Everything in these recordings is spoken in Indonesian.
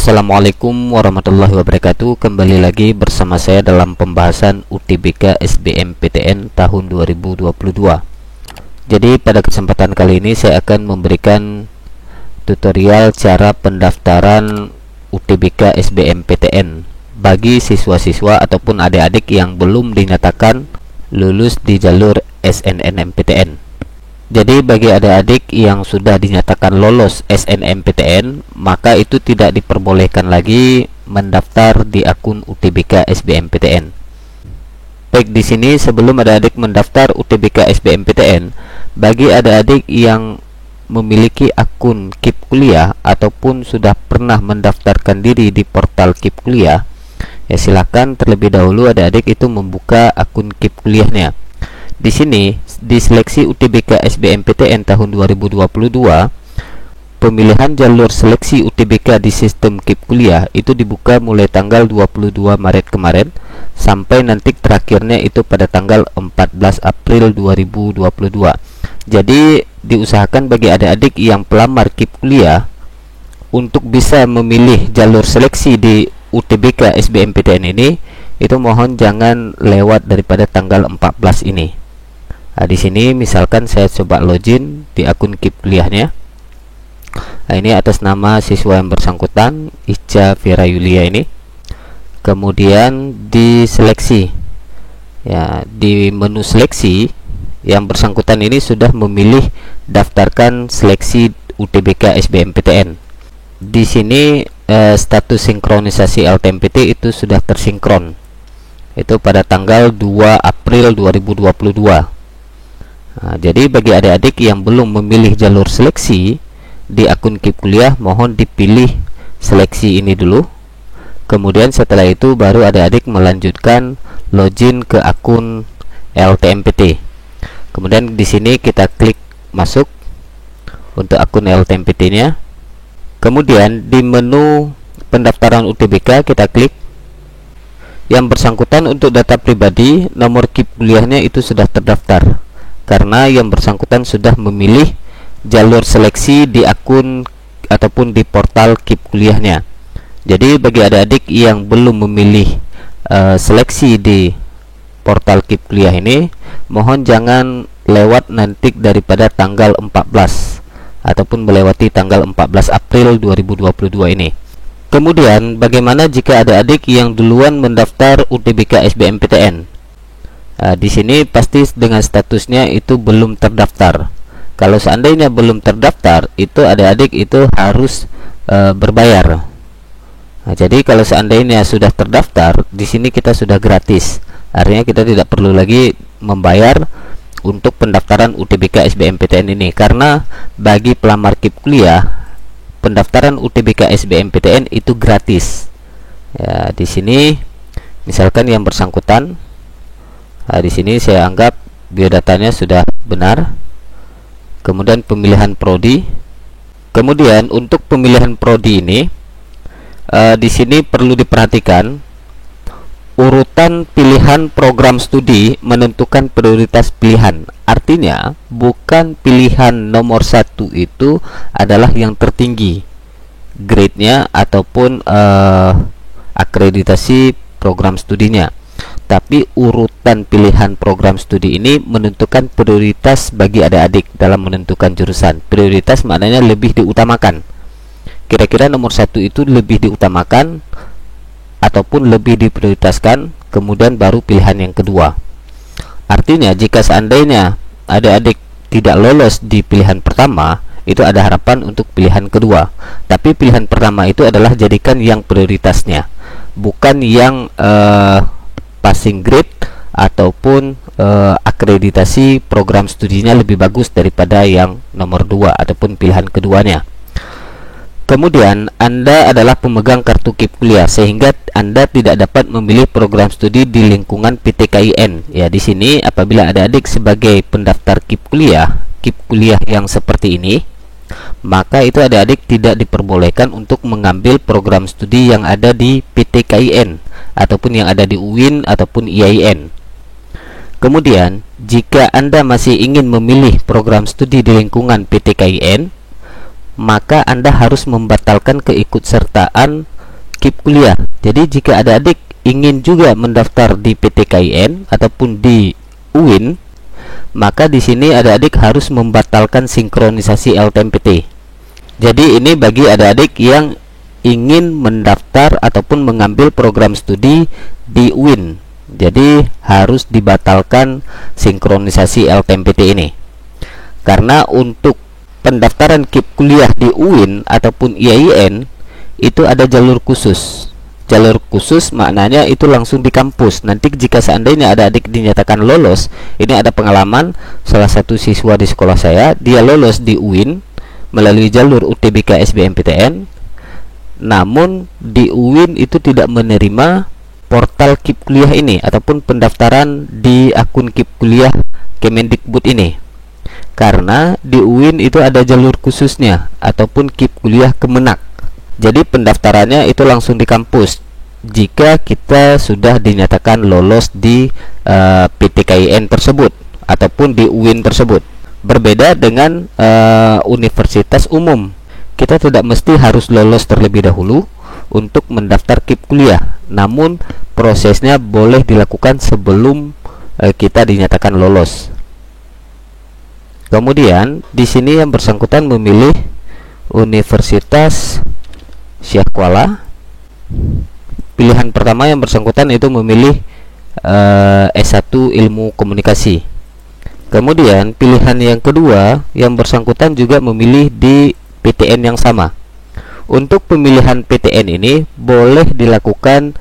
Assalamualaikum warahmatullahi wabarakatuh. Kembali lagi bersama saya dalam pembahasan UTBK SBMPTN tahun 2022. Jadi pada kesempatan kali ini saya akan memberikan tutorial cara pendaftaran UTBK SBMPTN bagi siswa-siswa ataupun adik-adik yang belum dinyatakan lulus di jalur SNMPTN. Jadi bagi adik-adik yang sudah dinyatakan lolos SNMPTN, maka itu tidak diperbolehkan lagi mendaftar di akun UTBK SBMPTN. Baik, di sini sebelum adik-adik mendaftar UTBK SBMPTN, bagi adik-adik yang memiliki akun KIP Kuliah ataupun sudah pernah mendaftarkan diri di portal KIP Kuliah, ya silakan terlebih dahulu adik-adik itu membuka akun KIP Kuliahnya. Di sini di seleksi UTBK SBMPTN tahun 2022, pemilihan jalur seleksi UTBK di sistem KIP Kuliah itu dibuka mulai tanggal 22 Maret kemarin sampai nanti terakhirnya itu pada tanggal 14 April 2022. Jadi diusahakan bagi adik-adik yang pelamar KIP Kuliah untuk bisa memilih jalur seleksi di UTBK SBMPTN ini, itu mohon jangan lewat daripada tanggal 14 ini. Nah, di sini misalkan saya coba login di akun KIP Kuliahnya. Nah, ini atas nama siswa yang bersangkutan, Ica Vera Yulia ini. Kemudian di seleksi, ya di menu seleksi yang bersangkutan ini sudah memilih daftarkan seleksi UTBK SBMPTN. Di sini status sinkronisasi LTMPT itu sudah tersinkron. Itu pada tanggal 2 April 2022. Nah, jadi bagi adik-adik yang belum memilih jalur seleksi di akun KIP Kuliah, mohon dipilih seleksi ini dulu. Kemudian setelah itu baru adik-adik melanjutkan login ke akun LTMPT. Kemudian di sini kita klik masuk untuk akun LTMPT-nya. Kemudian di menu pendaftaran UTBK kita klik yang bersangkutan. Untuk data pribadi, nomor KIP Kuliahnya itu sudah terdaftar karena yang bersangkutan sudah memilih jalur seleksi di akun ataupun di portal KIP Kuliahnya. Jadi bagi adik-adik yang belum memilih seleksi di portal KIP Kuliah ini, mohon jangan lewat nanti daripada tanggal 14 ataupun melewati tanggal 14 April 2022 ini. Kemudian bagaimana jika adik-adik yang duluan mendaftar UTBK SBMPTN? Di sini pasti dengan statusnya itu belum terdaftar. Kalau seandainya belum terdaftar, itu adik-adik itu harus berbayar. Nah, jadi kalau seandainya sudah terdaftar, di sini kita sudah gratis. Artinya kita tidak perlu lagi membayar untuk pendaftaran UTBK SBMPTN ini, karena bagi pelamar KIP Kuliah pendaftaran UTBK SBMPTN itu gratis. Ya, di sini misalkan yang bersangkutan, nah, di sini saya anggap biodatanya sudah benar. Kemudian pemilihan prodi. Kemudian untuk pemilihan prodi ini, di sini perlu diperhatikan urutan pilihan program studi menentukan prioritas pilihan. Artinya bukan pilihan nomor 1 itu adalah yang tertinggi grade-nya ataupun akreditasi program studinya, tapi urutan pilihan program studi ini menentukan prioritas bagi adik-adik dalam menentukan jurusan. Prioritas maknanya lebih diutamakan. Kira-kira nomor 1 itu lebih diutamakan ataupun lebih diprioritaskan, kemudian baru pilihan yang kedua. Artinya jika seandainya adik-adik tidak lolos di pilihan pertama, itu ada harapan untuk pilihan kedua. Tapi pilihan pertama itu adalah jadikan yang prioritasnya, bukan yang passing grade ataupun akreditasi program studinya lebih bagus daripada yang nomor 2 ataupun pilihan keduanya. Kemudian Anda adalah pemegang kartu KIP Kuliah, sehingga Anda tidak dapat memilih program studi di lingkungan PTKIN. Ya, di sini apabila adik-adik sebagai pendaftar KIP Kuliah yang seperti ini, maka itu adik-adik tidak diperbolehkan untuk mengambil program studi yang ada di PTKIN ataupun yang ada di UIN ataupun IAIN. Kemudian jika Anda masih ingin memilih program studi di lingkungan PTKIN, maka Anda harus membatalkan keikutsertaan KIP kuliah. Jadi jika adik-adik ingin juga mendaftar di PTKIN ataupun di UIN, maka di sini adik-adik harus membatalkan sinkronisasi LTMPT. Jadi ini bagi adik-adik yang ingin mendaftar ataupun mengambil program studi di UIN. Jadi harus dibatalkan sinkronisasi LTMPT ini. Karena untuk pendaftaran KIP kuliah di UIN ataupun IAIN itu ada jalur khusus. Jalur khusus maknanya itu langsung di kampus. Nanti jika seandainya ada adik dinyatakan lolos, ini ada pengalaman salah satu siswa di sekolah saya, dia lolos di UIN melalui jalur UTBK SBMPTN. Namun di UIN itu tidak menerima portal KIP kuliah ini ataupun pendaftaran di akun KIP kuliah Kemendikbud ini. Karena di UIN itu ada jalur khususnya ataupun KIP kuliah Kemenak. Jadi pendaftarannya itu langsung di kampus jika kita sudah dinyatakan lolos di PTKIN tersebut ataupun di UIN tersebut. Berbeda dengan universitas umum. Kita tidak mesti harus lolos terlebih dahulu untuk mendaftar KIP kuliah. Namun prosesnya boleh dilakukan sebelum kita dinyatakan lolos. Kemudian di sini yang bersangkutan memilih Universitas Syekh Kuala. Pilihan pertama yang bersangkutan itu memilih S1 Ilmu Komunikasi. Kemudian pilihan yang kedua yang bersangkutan juga memilih di PTN yang sama. Untuk pemilihan PTN ini boleh dilakukan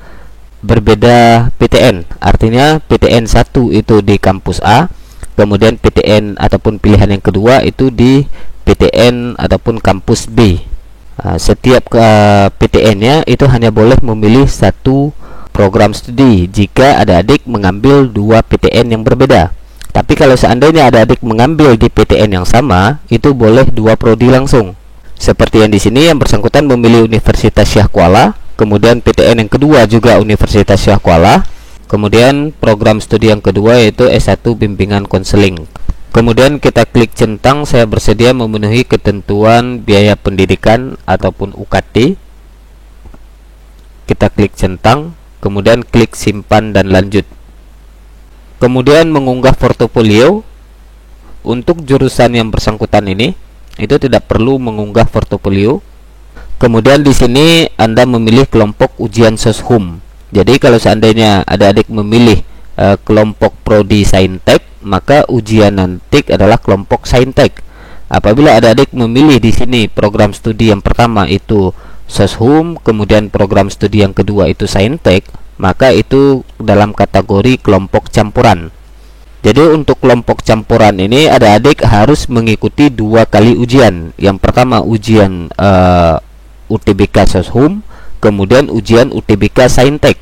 berbeda PTN. Artinya PTN 1 itu di kampus A, kemudian PTN ataupun pilihan yang kedua itu di PTN ataupun kampus B. Setiap PTN-nya itu hanya boleh memilih satu program studi jika adik-adik mengambil dua PTN yang berbeda. Tapi kalau seandainya adik-adik mengambil di PTN yang sama, itu boleh dua prodi langsung. Seperti yang di sini yang bersangkutan memilih Universitas Syekh Kuala, kemudian PTN yang kedua juga Universitas Syekh Kuala, kemudian program studi yang kedua yaitu S1 Bimbingan Konseling. Kemudian kita klik centang saya bersedia memenuhi ketentuan biaya pendidikan ataupun UKT. Kita klik centang, kemudian klik simpan dan lanjut. Kemudian mengunggah portofolio. Untuk jurusan yang bersangkutan ini itu tidak perlu mengunggah portofolio. Kemudian di sini Anda memilih kelompok ujian soshum. Jadi kalau seandainya adik-adik memilih kelompok prodi saintek, maka ujian nanti adalah kelompok saintek. Apabila adik-adik memilih di sini program studi yang pertama itu soshum, kemudian program studi yang kedua itu saintek, maka itu dalam kategori kelompok campuran. Jadi untuk kelompok campuran ini adik-adik harus mengikuti dua kali ujian. Yang pertama ujian UTBK soshum, kemudian ujian UTBK saintek.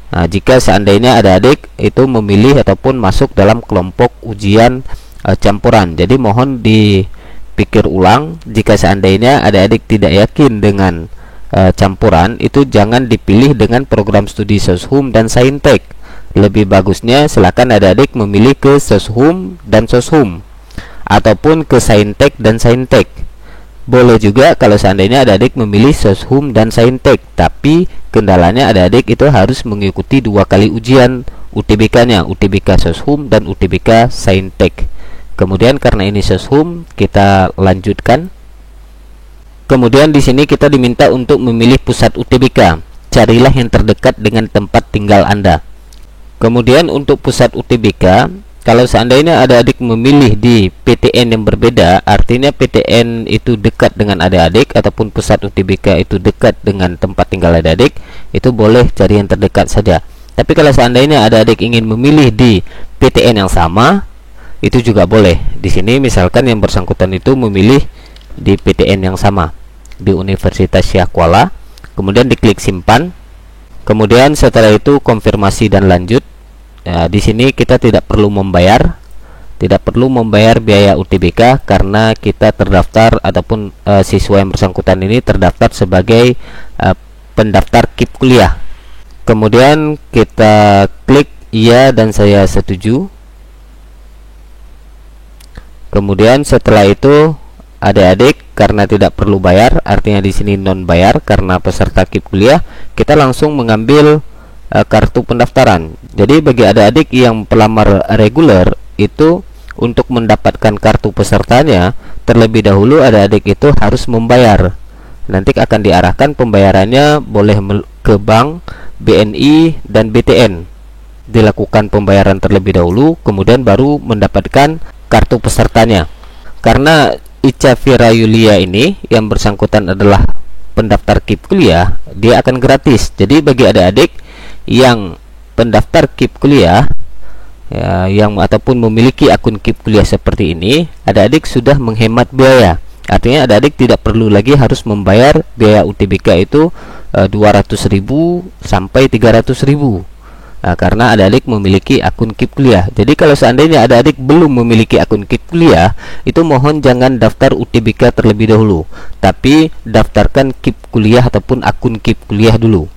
Nah, jika seandainya adik-adik itu memilih ataupun masuk dalam kelompok ujian campuran, jadi mohon dipikir ulang. Jika seandainya adik-adik tidak yakin dengan campuran, itu jangan dipilih dengan program studi soshum dan saintek. Lebih bagusnya silakan adik-adik memilih ke soshum dan soshum ataupun ke saintek dan saintek. Boleh juga kalau seandainya adik-adik memilih soshum dan saintek, tapi kendalanya adik-adik itu harus mengikuti dua kali ujian UTBK-nya, UTBK soshum dan UTBK saintek. Kemudian karena ini soshum, kita lanjutkan. Kemudian di sini kita diminta untuk memilih pusat UTBK. Carilah yang terdekat dengan tempat tinggal Anda. Kemudian untuk pusat UTBK, kalau seandainya adik-adik memilih di PTN yang berbeda, artinya PTN itu dekat dengan adik-adik ataupun pusat UTBK itu dekat dengan tempat tinggal adik-adik, itu boleh cari yang terdekat saja. Tapi kalau seandainya adik-adik ingin memilih di PTN yang sama, itu juga boleh. Di sini misalkan yang bersangkutan itu memilih di PTN yang sama di Universitas Syekh Kuala, kemudian diklik simpan. Kemudian setelah itu konfirmasi dan lanjut. Ya, di sini kita tidak perlu membayar biaya UTBK karena kita terdaftar ataupun siswa yang bersangkutan ini terdaftar sebagai pendaftar KIP kuliah. Kemudian kita klik iya dan saya setuju. Kemudian setelah itu adik-adik karena tidak perlu bayar, artinya di sini non bayar karena peserta KIP kuliah, kita langsung mengambil kartu pendaftaran. Jadi bagi adik-adik yang pelamar reguler itu, untuk mendapatkan kartu pesertanya terlebih dahulu adik-adik itu harus membayar. Nanti akan diarahkan pembayarannya boleh ke bank, BNI, dan BTN. Dilakukan pembayaran terlebih dahulu, kemudian baru mendapatkan kartu pesertanya. Karena Ica Fira Yulia ini yang bersangkutan adalah pendaftar KIP kuliah, dia akan gratis. Jadi bagi adik-adik yang pendaftar KIP kuliah ya, yang ataupun memiliki akun KIP kuliah seperti ini, adik-adik sudah menghemat biaya. Artinya adik-adik tidak perlu lagi harus membayar biaya UTBK itu 200.000 sampai 300.000. Karena adik-adik memiliki akun KIP kuliah. Jadi kalau seandainya adik-adik belum memiliki akun KIP kuliah, itu mohon jangan daftar UTBK terlebih dahulu, tapi daftarkan KIP kuliah ataupun akun KIP kuliah dulu.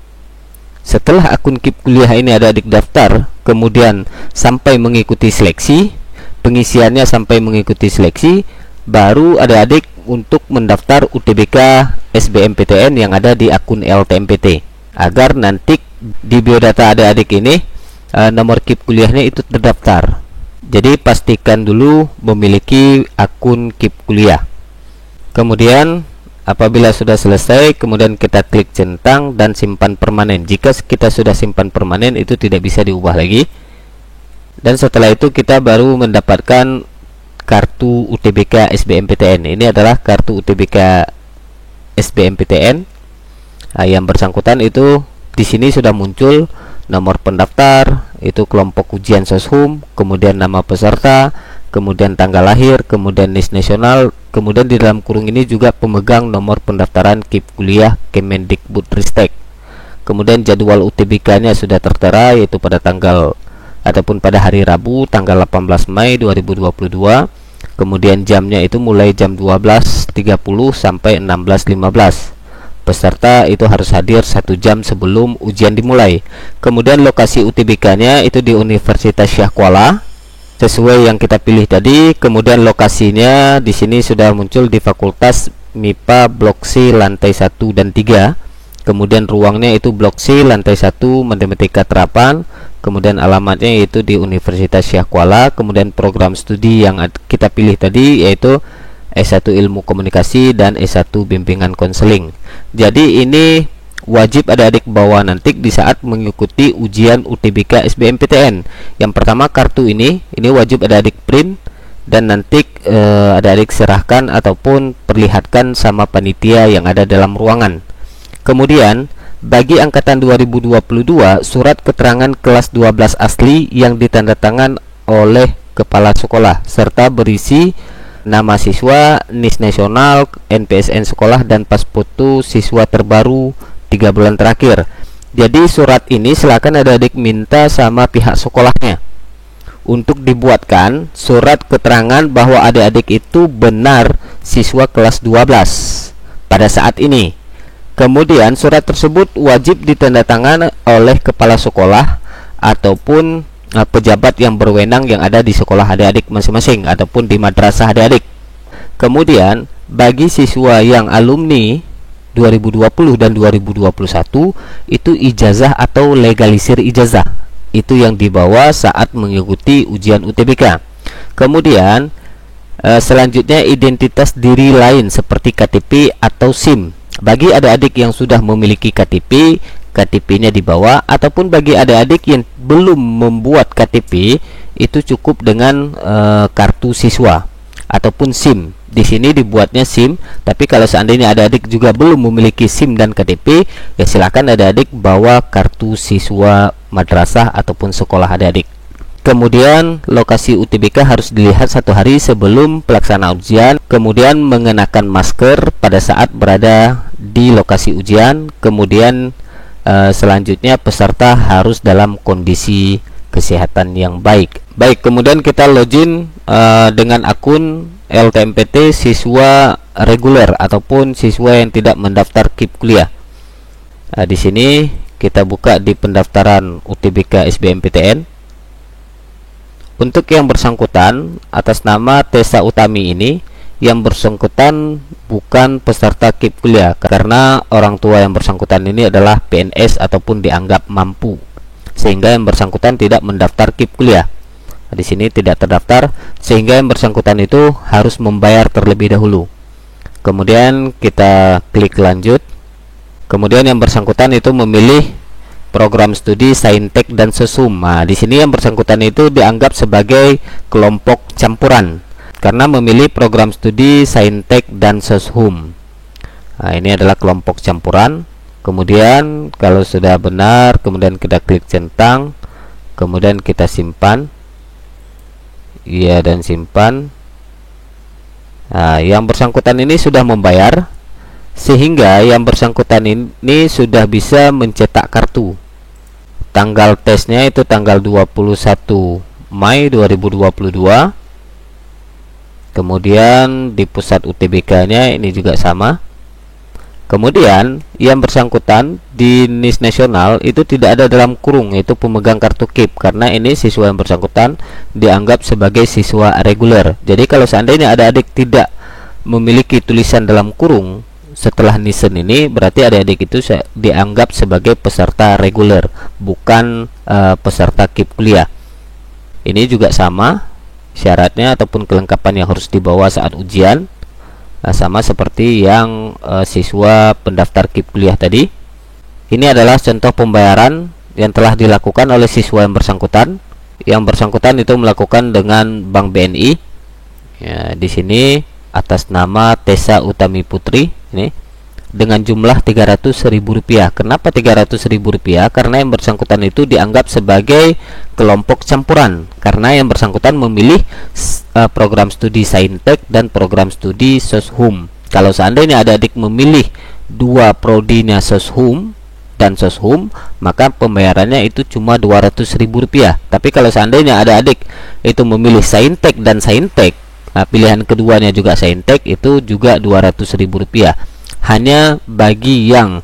Setelah akun KIP kuliah ini adik-adik daftar, kemudian sampai mengikuti seleksi, pengisiannya sampai mengikuti seleksi, baru adik-adik untuk mendaftar UTBK SBMPTN yang ada di akun LTMPT, agar nanti di biodata adik-adik ini nomor KIP kuliahnya itu terdaftar. Jadi pastikan dulu memiliki akun KIP kuliah. Kemudian apabila sudah selesai, kemudian kita klik centang dan simpan permanen. Jika kita sudah simpan permanen, itu tidak bisa diubah lagi. Dan setelah itu kita baru mendapatkan kartu UTBK SBMPTN. Ini adalah kartu UTBK SBMPTN. Yang bersangkutan itu di sini sudah muncul nomor pendaftar, itu kelompok ujian soshum, kemudian nama peserta, kemudian tanggal lahir, kemudian NIS nasional, kemudian di dalam kurung ini juga pemegang nomor pendaftaran KIP kuliah Kemendikbudristek. Kemudian jadwal UTBK-nya sudah tertera, yaitu pada tanggal ataupun pada hari Rabu tanggal 18 Mei 2022. Kemudian jamnya itu mulai jam 12.30 sampai 16.15. Peserta itu harus hadir 1 jam sebelum ujian dimulai. Kemudian lokasi UTBK-nya itu di Universitas Syah Kuala sesuai yang kita pilih tadi. Kemudian lokasinya di sini sudah muncul di Fakultas MIPA Blok C lantai 1 dan 3. Kemudian ruangnya itu Blok C lantai 1 Matematika Terapan. Kemudian alamatnya yaitu di Universitas Syah Kuala. Kemudian program studi yang kita pilih tadi yaitu S1 Ilmu Komunikasi dan S1 Bimbingan Konseling. Jadi ini wajib adik-adik bawa nanti di saat mengikuti ujian UTBK SBMPTN. Yang pertama, kartu ini wajib adik-adik print dan nanti adik-adik serahkan ataupun perlihatkan sama panitia yang ada dalam ruangan. Kemudian bagi angkatan 2022, surat keterangan kelas 12 asli yang ditandatangan oleh kepala sekolah serta berisi nama siswa, NIS nasional, NPSN sekolah, dan pas foto siswa terbaru 3 bulan terakhir. Jadi surat ini silakan adik-adik minta sama pihak sekolahnya untuk dibuatkan surat keterangan bahwa adik-adik itu benar siswa kelas 12 pada saat ini. Kemudian surat tersebut wajib ditandatangan oleh kepala sekolah ataupun pejabat yang berwenang yang ada di sekolah adik-adik masing-masing ataupun di madrasah adik-adik. Kemudian bagi siswa yang alumni 2020 dan 2021 itu ijazah atau legalisir ijazah itu yang dibawa saat mengikuti ujian UTBK. Kemudian selanjutnya identitas diri lain seperti KTP atau SIM. Bagi adik-adik yang sudah memiliki KTP, KTP-nya dibawa, ataupun bagi adik-adik yang belum membuat KTP, itu cukup dengan kartu siswa ataupun SIM. Di sini dibuatnya SIM, tapi kalau seandainya adik-adik juga belum memiliki SIM dan KTP, ya silakan adik-adik bawa kartu siswa madrasah ataupun sekolah adik-adik. Kemudian lokasi UTBK harus dilihat 1 hari sebelum pelaksanaan ujian. Kemudian mengenakan masker pada saat berada di lokasi ujian. Kemudian selanjutnya peserta harus dalam kondisi kesehatan yang baik. Baik, kemudian kita login dengan akun LTMPT siswa reguler ataupun siswa yang tidak mendaftar KIP kuliah. Di sini kita buka di pendaftaran UTBK SBMPTN. Untuk yang bersangkutan atas nama Tessa Utami ini yang bersangkutan bukan peserta KIP kuliah, karena orang tua yang bersangkutan ini adalah PNS ataupun dianggap mampu, sehingga yang bersangkutan tidak mendaftar KIP kuliah. Di sini tidak terdaftar, sehingga yang bersangkutan itu harus membayar terlebih dahulu. Kemudian kita klik lanjut. Kemudian yang bersangkutan itu memilih program studi Saintek dan Soshum. Nah, di sini yang bersangkutan itu dianggap sebagai kelompok campuran karena memilih program studi Saintek dan Soshum. Nah, ini adalah kelompok campuran. Kemudian kalau sudah benar, kemudian kita klik centang, kemudian kita simpan. Iya, dan simpan. Nah, yang bersangkutan ini sudah membayar, sehingga yang bersangkutan ini sudah bisa mencetak kartu. Tanggal tesnya itu tanggal 21 Mei 2022. Kemudian di pusat UTBK nya ini juga sama. Kemudian yang bersangkutan di NIS nasional itu tidak ada dalam kurung, yaitu pemegang kartu KIP, karena ini siswa yang bersangkutan dianggap sebagai siswa reguler. Jadi kalau seandainya ada adik tidak memiliki tulisan dalam kurung setelah nisen ini, berarti adik-adik itu dianggap sebagai peserta reguler, bukan peserta KIP kuliah. Ini juga sama syaratnya ataupun kelengkapan yang harus dibawa saat ujian, sama seperti yang siswa pendaftar KIP kuliah tadi. Ini adalah contoh pembayaran yang telah dilakukan oleh siswa yang bersangkutan. Yang bersangkutan itu melakukan dengan Bank BNI. Ya, di sini atas nama Tessa Utami Putri ini dengan jumlah Rp300.000. Kenapa Rp300.000? Karena yang bersangkutan itu dianggap sebagai kelompok campuran, karena yang bersangkutan memilih program studi Saintek dan program studi Soshum. Kalau seandainya ada adik memilih dua prodinya Soshum dan Soshum, maka pembayarannya itu cuma Rp200.000. Tapi kalau seandainya ada adik itu memilih Saintek dan Saintek, pilihan keduanya juga Saintek, itu juga Rp200.000. Hanya bagi yang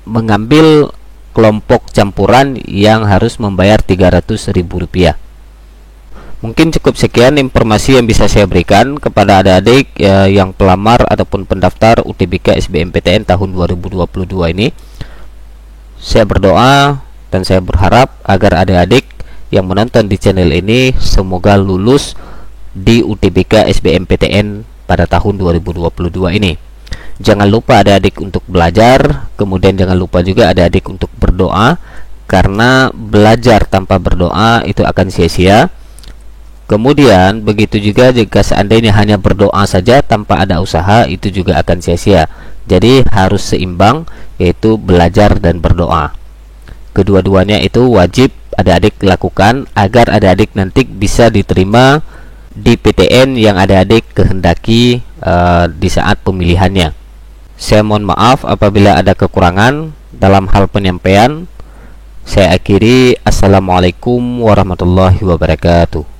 mengambil kelompok campuran yang harus membayar Rp300.000. Mungkin cukup sekian informasi yang bisa saya berikan kepada adik-adik yang pelamar ataupun pendaftar UTBK SBMPTN tahun 2022 ini. Saya berdoa dan saya berharap agar adik-adik yang menonton di channel ini semoga lulus di UTBK SBMPTN pada tahun 2022 ini. Jangan lupa adik-adik untuk belajar, kemudian jangan lupa juga adik-adik untuk berdoa, karena belajar tanpa berdoa itu akan sia-sia. Kemudian begitu juga jika seandainya hanya berdoa saja tanpa ada usaha, itu juga akan sia-sia. Jadi harus seimbang, yaitu belajar dan berdoa. Kedua-duanya itu wajib adik-adik lakukan agar adik-adik nanti bisa diterima di PTN yang adik-adik kehendaki di saat pemilihannya. Saya mohon maaf apabila ada kekurangan dalam hal penyampaian. Saya akhiri. Assalamualaikum warahmatullahi wabarakatuh.